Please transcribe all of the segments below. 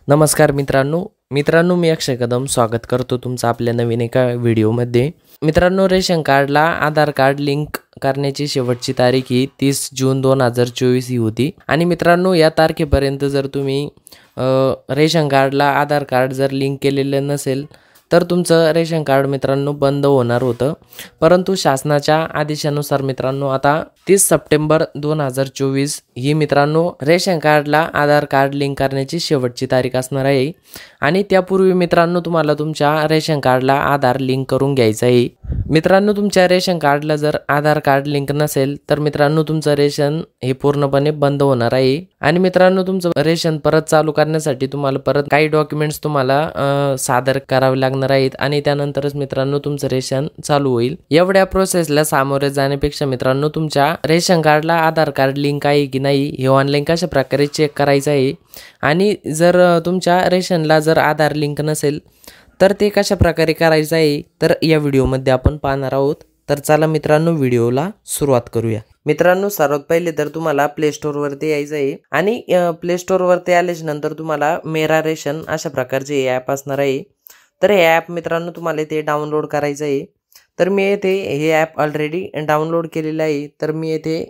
नमस्कार मित्रांनो मी अक्षय कदम स्वागत करतो तुमचं आपल्या नवीन एका व्हिडिओमध्ये। मित्रांनो, रेशन कार्डला आधार कार्ड लिंक करण्याची शेवटची तारीख ही 30 जून 2024 ही होती। आणि मित्रांनो, या तारखेपर्यंत जर तुम्ही रेशन कार्डला आधार कार्ड जर लिंक केलेलं नसेल तर तुमचं रेशन कार्ड मित्रांनो बंद होणार होतं। परंतु शासनाच्या आदेशानुसार मित्रांनो आता 30 सप्टेंबर 2024 ही मित्रांनो रेशन कार्डला आधार कार्ड लिंक करण्याची शेवटची तारीख असणार आहे। आणि त्यापूर्वी मित्रांनो तुम्हाला तुमच्या रेशन कार्डला आधार लिंक करून घ्यायचं आहे। मित्रांनो, तुमच्या रेशन कार्डला जर आधार कार्ड लिंक नसेल तर मित्रांनो तुमचं रेशन हे पूर्णपणे बंद होणार आहे। आणि मित्रांनो, तुमचं रेशन परत चालू करण्यासाठी तुम्हाला परत काही डॉक्युमेंट्स तुम्हाला सादर करावे लागणार आहेत आणि त्यानंतरच मित्रांनो तुमचं रेशन चालू होईल। एवढ्या प्रोसेसला सामोरे जाण्यापेक्षा मित्रांनो तुमच्या रेशन कार्डला आधार कार्ड लिंक आहे की नाही हे ऑनलाईन कशा प्रकारे चेक करायचं आहे आणि जर तुमच्या रेशनला जर आधार लिंक नसेल तर ते कशा प्रकारे करायचं आहे तर या व्हिडिओमध्ये आपण पाहणार आहोत। तर चला मित्रांनो, व्हिडिओला सुरुवात करूया। मित्रांनो, सर्वात पहिले तर तुम्हाला प्ले स्टोर वरती यायचं आहे आणि प्ले स्टोर वरती आल्याच्या नंतर तुम्हाला मेरा रेशन अशा प्रकारचे ॲप असणार आहे। तर हे ॲप मित्रांनो तुम्हाला ते डाउनलोड करायचं आहे। तर मी येथे हे ॲप ऑलरेडी डाउनलोड केलेलं आहे। तर मी येथे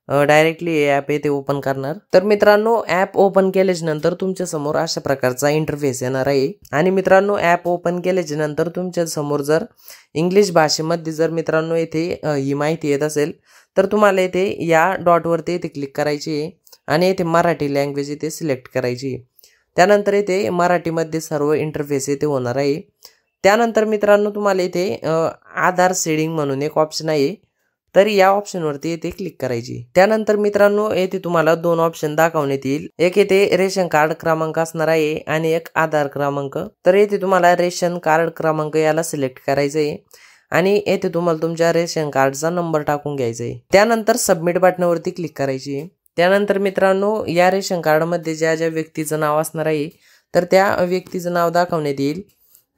डायरेक्टली हे ॲप येथे ओपन करणार। तर मित्रांनो, ॲप ओपन केल्याच्या नंतर तुमच्या समोर अशा प्रकारचा इंटरफेस येणार आहे। आणि मित्रांनो, ॲप ओपन केल्याच्या नंतर तुमच्या समोर जर इंग्लिश भाषेमध्ये जर मित्रांनो येथे ही माहिती येत असेल तर तुम्हाला येथे या डॉटवरती येथे क्लिक करायची आहे आणि येथे मराठी लँग्वेज येथे सिलेक्ट करायची आहे। त्यानंतर येथे मराठीमध्ये सर्व इंटरफेस येथे होणार आहे। त्यानंतर मित्रांनो तुम्हाला येथे आधार सेडिंग म्हणून एक ऑप्शन आहे, तर या ऑप्शनवरती येथे क्लिक करायची। त्यानंतर मित्रांनो येथे तुम्हाला दोन ऑप्शन दाखवण्यात येईल, एक येथे रेशन कार्ड क्रमांक असणार आहे आणि एक आधार क्रमांक। तर येथे तुम्हाला रेशन कार्ड क्रमांक याला सिलेक्ट करायचं आहे आणि येथे तुम्हाला तुमच्या रेशन कार्डचा नंबर टाकून घ्यायचा आहे। त्यानंतर सबमिट बटनावरती क्लिक करायची। त्यानंतर मित्रांनो या रेशन कार्डमध्ये ज्या ज्या व्यक्तीचं नाव असणार आहे तर त्या व्यक्तीचं नाव दाखवण्यात येईल।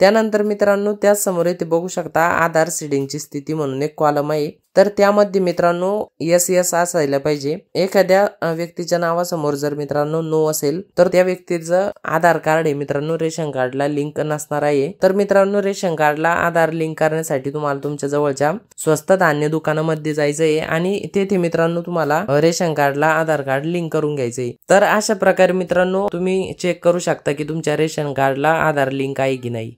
त्यानंतर मित्रांनो त्याचसमोर इथे बघू शकता आधार सीडिंगची स्थिती म्हणून एक कॉलम आहे, तर त्यामध्ये मित्रांनो yes असायला पाहिजे। एखाद्या व्यक्तीच्या नावासमोर जर मित्रांनो नो असेल तर त्या व्यक्तीचं आधार कार्ड हे मित्रांनो रेशन कार्डला लिंक नसणार आहे। तर मित्रांनो, रेशन कार्डला आधार लिंक करण्यासाठी तुम्हाला तुमच्या जवळच्या स्वस्त धान्य दुकानामध्ये जायचं आहे आणि तेथे मित्रांनो तुम्हाला रेशन कार्डला आधार कार्ड लिंक करून घ्यायचं आहे। तर अशा प्रकारे मित्रांनो तुम्ही चेक करू शकता की तुमच्या रेशन कार्डला आधार लिंक आहे की नाही।